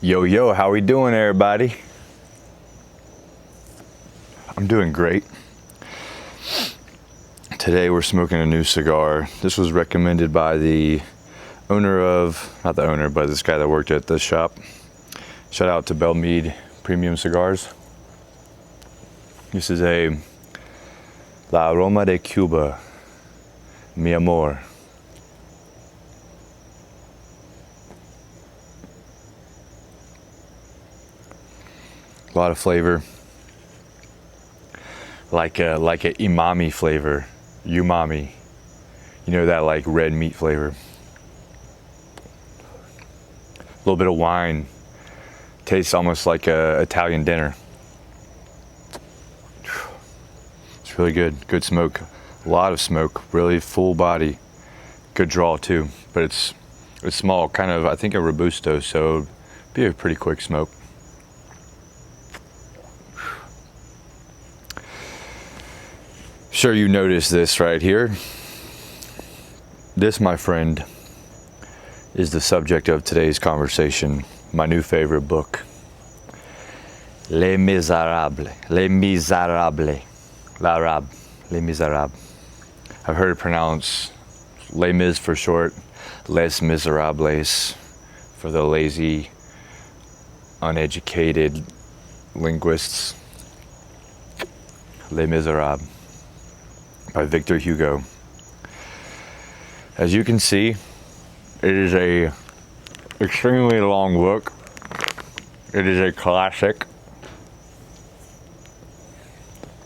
Yo, yo, how we doing, everybody? I'm doing great. Today we're smoking a new cigar. This was recommended by the owner of, not the owner, but this guy that worked at the shop. Shout out to Belmead Premium Cigars. This is a La Aroma de Cuba, Mi Amor. A lot of flavor, like a umami flavor, umami. You know, that like red meat flavor. A little bit of wine, tastes almost like a Italian dinner. It's really good, good smoke, a lot of smoke, really full body, good draw too. But it's small, kind of I think a Robusto, so it'd be a pretty quick smoke. Sure, you noticed this right here. This, my friend, is the subject of today's conversation. My new favorite book, Les Misérables. Les Misérables. L'Arabe. Les Misérables. I've heard it pronounced Les Mis for short, Les Misérables for the lazy, uneducated linguists. Les Misérables by Victor Hugo. As you can see, it is a extremely long book. It is a classic.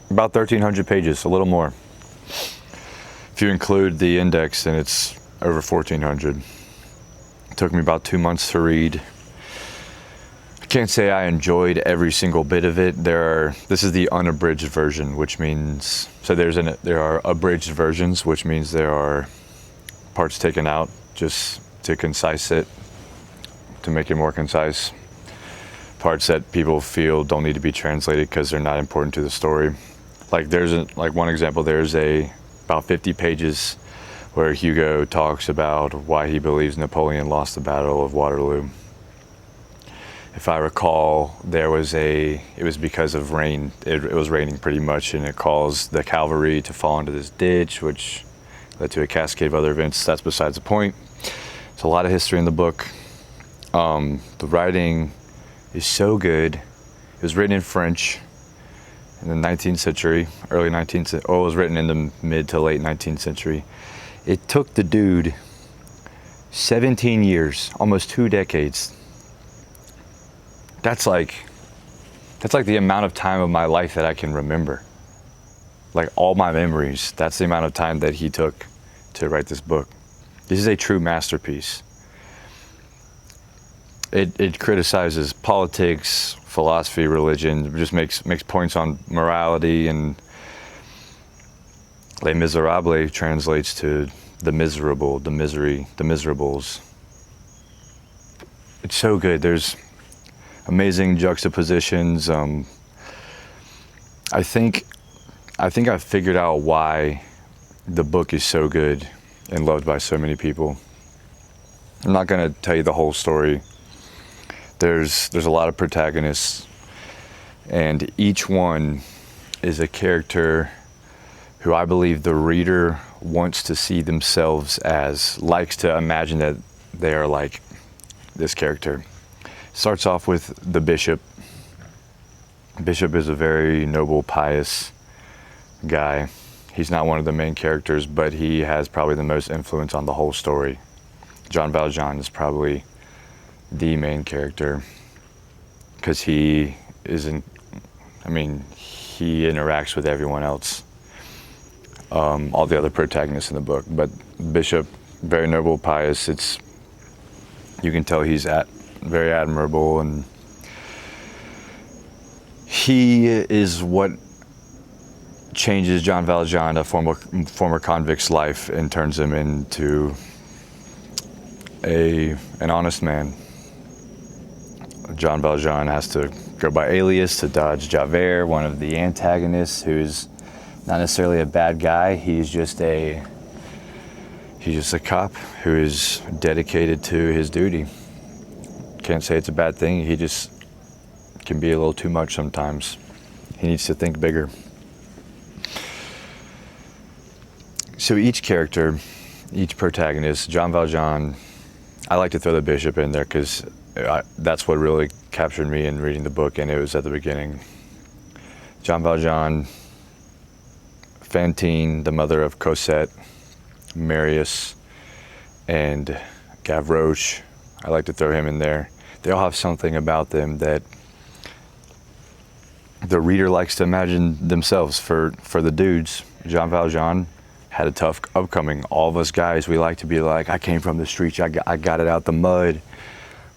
About 1,300 pages, a little more. If you include the index, then it's over 1,400. It took me about 2 months to read. I can't say I enjoyed every single bit of it. This is the unabridged version, which means, so there are abridged versions, which means there are parts taken out just to concise it, to make it more concise. Parts that people feel don't need to be translated because they're not important to the story. Like one example, there's about 50 pages where Hugo talks about why he believes Napoleon lost the Battle of Waterloo. If I recall, it was because of rain. It was raining pretty much, and it caused the cavalry to fall into this ditch, which led to a cascade of other events. That's besides the point. There's a lot of history in the book. The writing is so good. It was written in French in the 19th century, early 19th century. Oh, it was written in the mid to late 19th century. It took the dude 17 years, almost 2 decades. That's like the amount of time of my life that I can remember. Like all my memories, that's the amount of time that he took to write this book. This is a true masterpiece. It criticizes politics, philosophy, religion. It just makes points on morality, and Les Misérables translates to the miserable, the misery, the miserables. It's so good. There's amazing juxtapositions. I think I've figured out why the book is so good and loved by so many people. I'm not going to tell you the whole story. There's a lot of protagonists, and each one is a character who I believe the reader wants to see themselves as, likes to imagine that they are like this character. Starts off with the bishop. Bishop is a very noble, pious guy. He's not one of the main characters, but he has probably the most influence on the whole story. Jean Valjean is probably the main character because he interacts with everyone else. All the other protagonists in the book, but Bishop, very noble, pious. You can tell he's very admirable, and he is what changes Jean Valjean, a former convict's life, and turns him into an honest man. Jean Valjean has to go by alias to dodge Javert, one of the antagonists, who's not necessarily a bad guy. He's just a cop who is dedicated to his duty. can't say it's a bad thing. He just can be a little too much sometimes. He needs to think bigger. So each character, each protagonist, Jean Valjean, I like to throw the bishop in there because that's what really captured me in reading the book, and it was at the beginning. Jean Valjean, Fantine, the mother of Cosette, Marius, and Gavroche, I like to throw him in there. They all have something about them that the reader likes to imagine themselves. For the dudes, Jean Valjean had a tough upcoming. All of us guys, we like to be like, I came from the streets, I got it out the mud.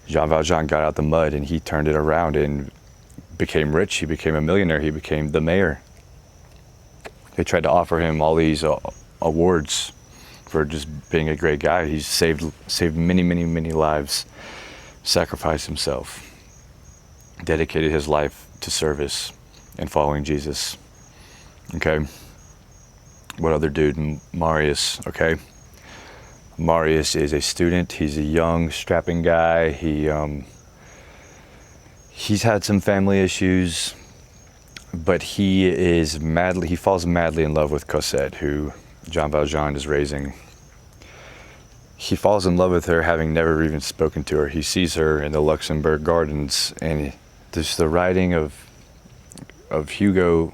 Jean Valjean got out the mud and he turned it around and became rich. He became a millionaire. He became the mayor. They tried to offer him all these awards for just being a great guy. He's saved many, many, many lives, sacrificed himself, dedicated his life to service and following Jesus. Okay. What other dude? Marius. Okay. Marius is a student. He's a young, strapping guy. He's had some family issues, but he falls madly in love with Cosette, who Jean Valjean is raising. He falls in love with her, having never even spoken to her. He sees her in the Luxembourg Gardens, and just the writing of Hugo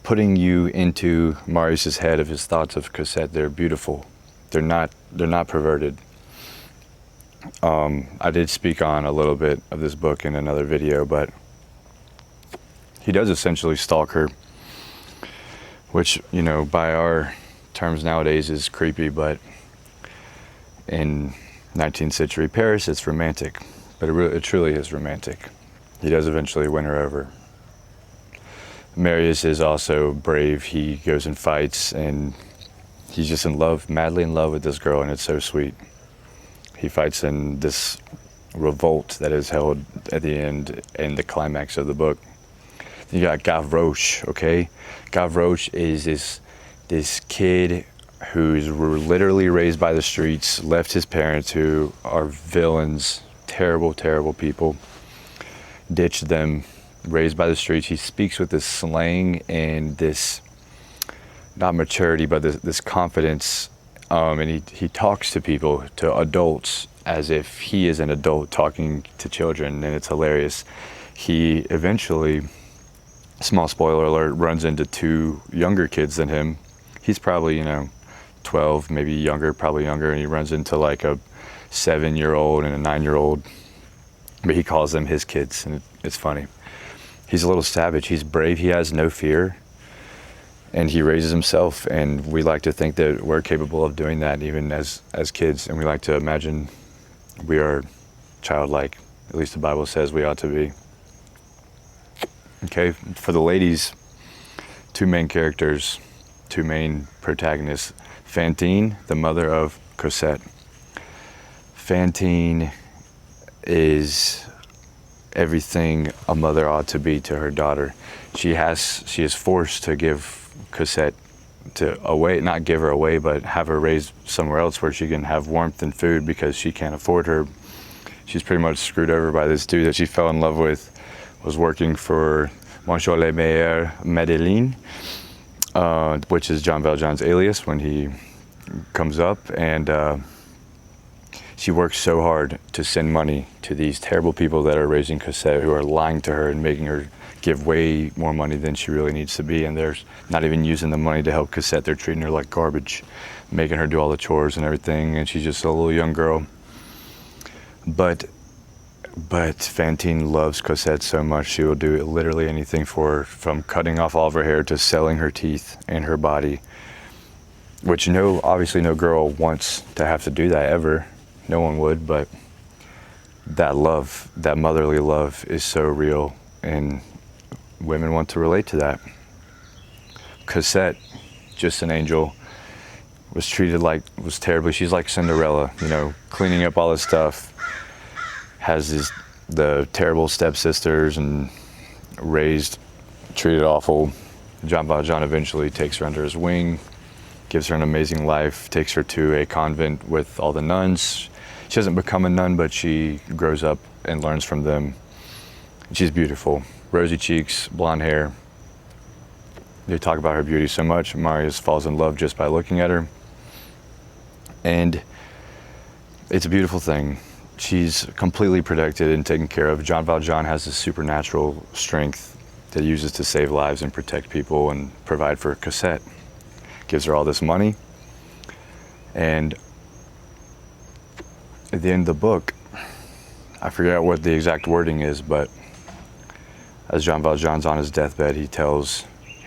putting you into Marius's head, of his thoughts of Cosette. They're beautiful. They're not perverted. I did speak on a little bit of this book in another video, but he does essentially stalk her, which, by our terms nowadays is creepy, but in 19th century Paris, it's romantic. But it truly is romantic. He does eventually win her over. Marius is also brave. He goes and fights, and he's just in love, madly in love with this girl, and it's so sweet. He fights in this revolt that is held at the end and the climax of the book. You got Gavroche, okay? Gavroche is this kid who's literally raised by the streets, left his parents, who are villains, terrible, terrible people, ditched them, raised by the streets. He speaks with this slang and this, not maturity, but this confidence, and he talks to people, to adults, as if he is an adult talking to children, and it's hilarious. He eventually, small spoiler alert, runs into two younger kids than him. He's probably, 12, maybe younger, probably younger, and he runs into like a 7-year-old and a 9-year-old, but he calls them his kids, and it's funny. He's a little savage. He's brave. He has no fear, and he raises himself, and we like to think that we're capable of doing that even as kids, and we like to imagine we are childlike. At least the Bible says we ought to be. Okay, for the ladies, two main characters, two main protagonists. Fantine, the mother of Cosette. Fantine is everything a mother ought to be to her daughter. She is forced to give Cosette not give her away, but have her raised somewhere else where she can have warmth and food, because she can't afford her. She's pretty much screwed over by this dude that she fell in love with, was working for Monsieur le Maire Madeleine, which is Jean Valjean's alias when he comes up, and she works so hard to send money to these terrible people that are raising Cosette, who are lying to her and making her give way more money than she really needs to be, and they're not even using the money to help Cosette. They're treating her like garbage, making her do all the chores and everything, and she's just a little young girl. But Fantine loves Cosette so much, she will do literally anything for her, from cutting off all of her hair to selling her teeth and her body, which obviously no girl wants to have to do that ever. No one would, but that love, that motherly love, is so real, and women want to relate to that. Cosette, just an angel, was terribly. She's like Cinderella, cleaning up all this stuff. Has the terrible stepsisters and treated awful. Jean Valjean eventually takes her under his wing, gives her an amazing life, takes her to a convent with all the nuns. She doesn't become a nun, but she grows up and learns from them. She's beautiful. Rosy cheeks, blonde hair. They talk about her beauty so much, Marius falls in love just by looking at her. And it's a beautiful thing. She's completely protected and taken care of. Jean Valjean has this supernatural strength that he uses to save lives and protect people and provide for Cosette. Gives her all this money. And at the end of the book, I forget what the exact wording is, but as Jean Valjean's on his deathbed, he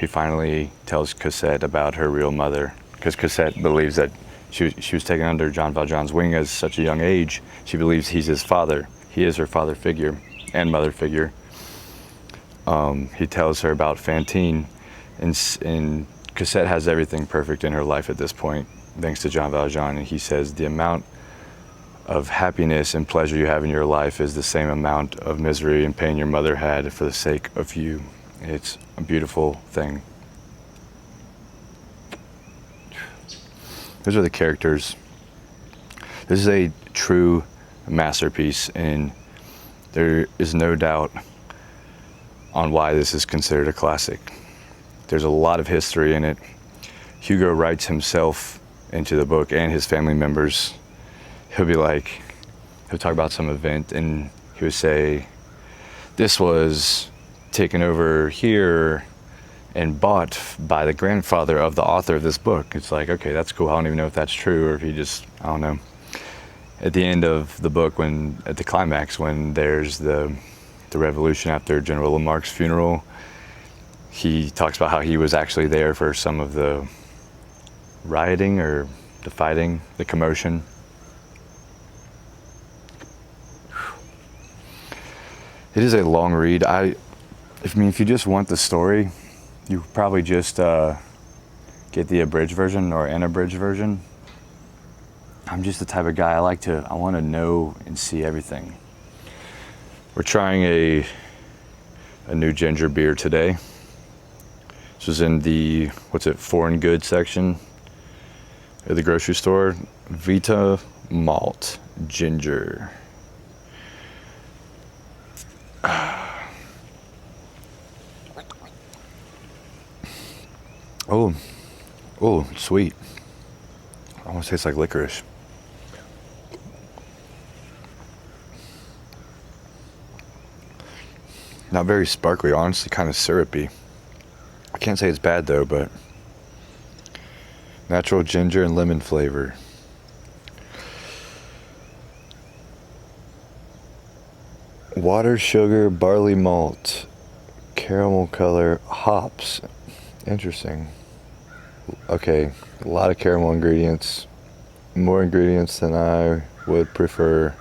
finally tells Cosette about her real mother, because Cosette believes that she was taken under Jean Valjean's wing at such a young age. She believes he's his father. He is her father figure and mother figure. He tells her about Fantine, and Cosette has everything perfect in her life at this point, thanks to Jean Valjean. And he says the amount of happiness and pleasure you have in your life is the same amount of misery and pain your mother had for the sake of you. It's a beautiful thing. Those are the characters. This is a true masterpiece, and there is no doubt on why this is considered a classic. There's a lot of history in it. Hugo writes himself into the book and his family members. He'll talk about some event and he would say, this was taken over here and bought by the grandfather of the author of this book. It's like, okay, that's cool. I don't even know if that's true or if he just, I don't know. At the end of the book, at the climax, when there's the revolution after General Lamarck's funeral, he talks about how he was actually there for some of the rioting or the fighting, the commotion. It is a long read. If you just want the story, you probably just get the abridged version or an abridged version. I'm just the type of guy, I want to know and see everything. We're trying a new ginger beer today. This was in the, foreign goods section at the grocery store. Vita Malt Ginger. Oh, sweet. Almost tastes like licorice. Not very sparkly, honestly, kind of syrupy. I can't say it's bad though, but natural ginger and lemon flavor. Water, sugar, barley malt, caramel color, hops. Interesting. Okay, a lot of caramel ingredients. More ingredients than I would prefer.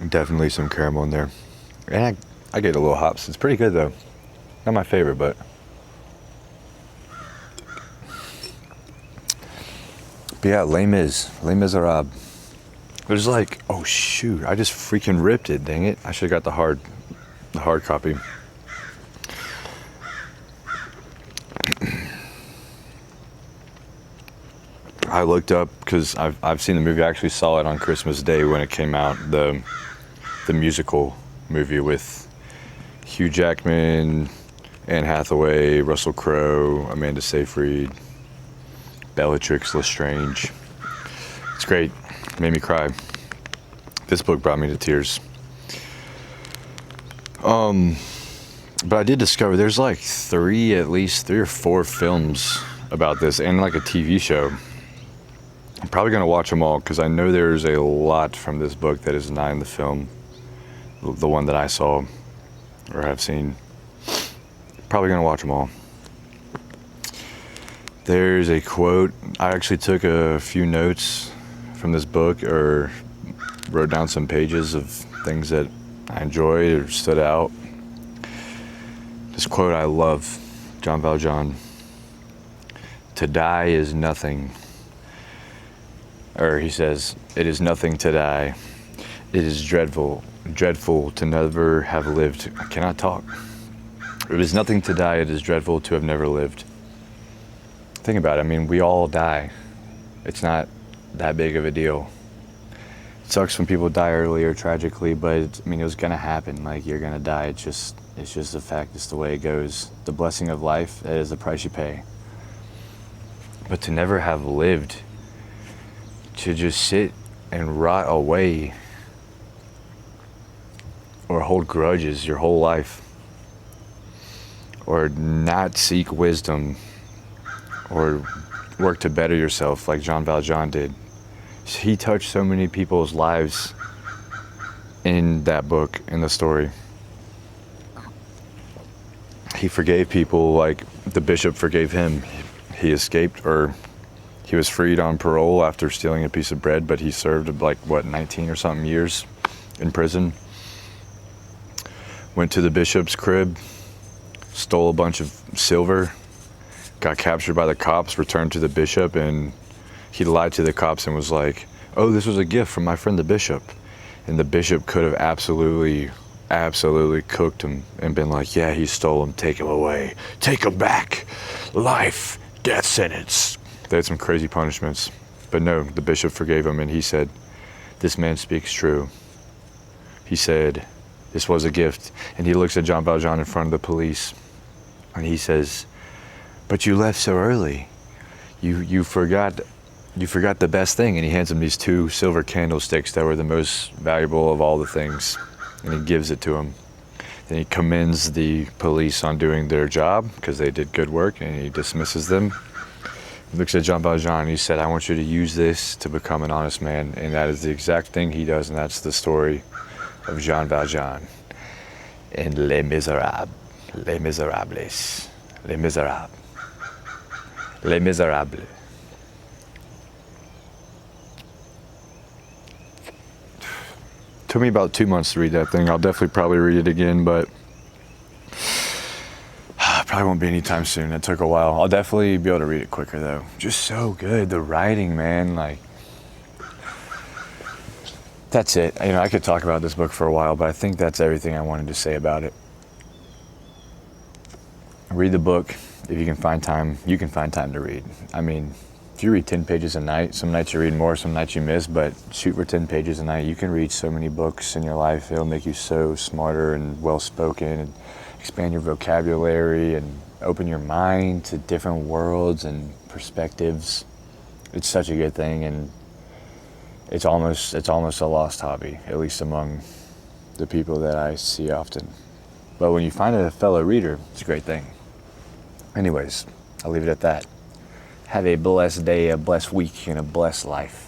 Definitely some caramel in there. And I get a little hops. It's pretty good though. Not my favorite, but. But yeah, Les Misérables. There's oh shoot, I just freaking ripped it, dang it. I should have got the hard copy. I looked up, because I've seen the movie. I actually saw it on Christmas Day when it came out, the musical movie with Hugh Jackman, Anne Hathaway, Russell Crowe, Amanda Seyfried, Bellatrix Lestrange. It's great. Made me cry. This book brought me to tears. But I did discover there's at least three or four films about this, and a TV show. I'm probably going to watch them all, because I know there's a lot from this book that is not in the film. The one that I saw or have seen. Probably going to watch them all. There's a quote. I actually took a few notes from this book, or wrote down some pages of things that I enjoyed or stood out. This quote I love, Jean Valjean. To die is nothing. Or he says, it is nothing to die. It is dreadful to never have lived. I cannot talk. It is nothing to die. It is dreadful to have never lived. Think about it. I mean, we all die. It's not that big of a deal. It sucks when people die early or tragically, but it was gonna happen. Like, you're gonna die. It's just a fact. It's the way it goes. The blessing of life is the price you pay. But to never have lived, to just sit and rot away or hold grudges your whole life, or not seek wisdom or work to better yourself like Jean Valjean did. He touched so many people's lives in that book, in the story. He forgave people like the bishop forgave him. He escaped, or he was freed on parole after stealing a piece of bread, but he served 19 or something years in prison. Went to the bishop's crib, stole a bunch of silver, got captured by the cops, returned to the bishop, and he lied to the cops and was like, "Oh, this was a gift from my friend the bishop." And the bishop could have absolutely cooked him and been like, "Yeah, he stole him, take him away, take him back, life, death sentence." They had some crazy punishments. But no, the bishop forgave him, and he said, "This man speaks true." He said, "This was a gift." And he looks at Jean Valjean in front of the police, and he says, "But you left so early. You forgot the best thing." And he hands him these 2 silver candlesticks that were the most valuable of all the things. And he gives it to him. Then he commends the police on doing their job because they did good work, and he dismisses them. He looks at Jean Valjean and he said, "I want you to use this to become an honest man." And that is the exact thing he does, and that's the story of Jean Valjean in Les Misérables. Les Misérables. Les Misérables. Les Misérables. Took me about 2 months to read that thing. I'll definitely probably read it again, but probably won't be anytime soon. It took a while. I'll definitely be able to read it quicker though. Just so good. The writing, man, that's it. I could talk about this book for a while, but I think that's everything I wanted to say about it. Read the book if you can find time. You can find time to read. If you read 10 pages a night, some nights you read more, some nights you miss, but shoot for 10 pages a night. You can read so many books in your life. It'll make you so smarter and well-spoken, and expand your vocabulary and open your mind to different worlds and perspectives. It's such a good thing, and it's almost a lost hobby, at least among the people that I see often. But when you find a fellow reader, it's a great thing. Anyways, I'll leave it at that. Have a blessed day, a blessed week, and a blessed life.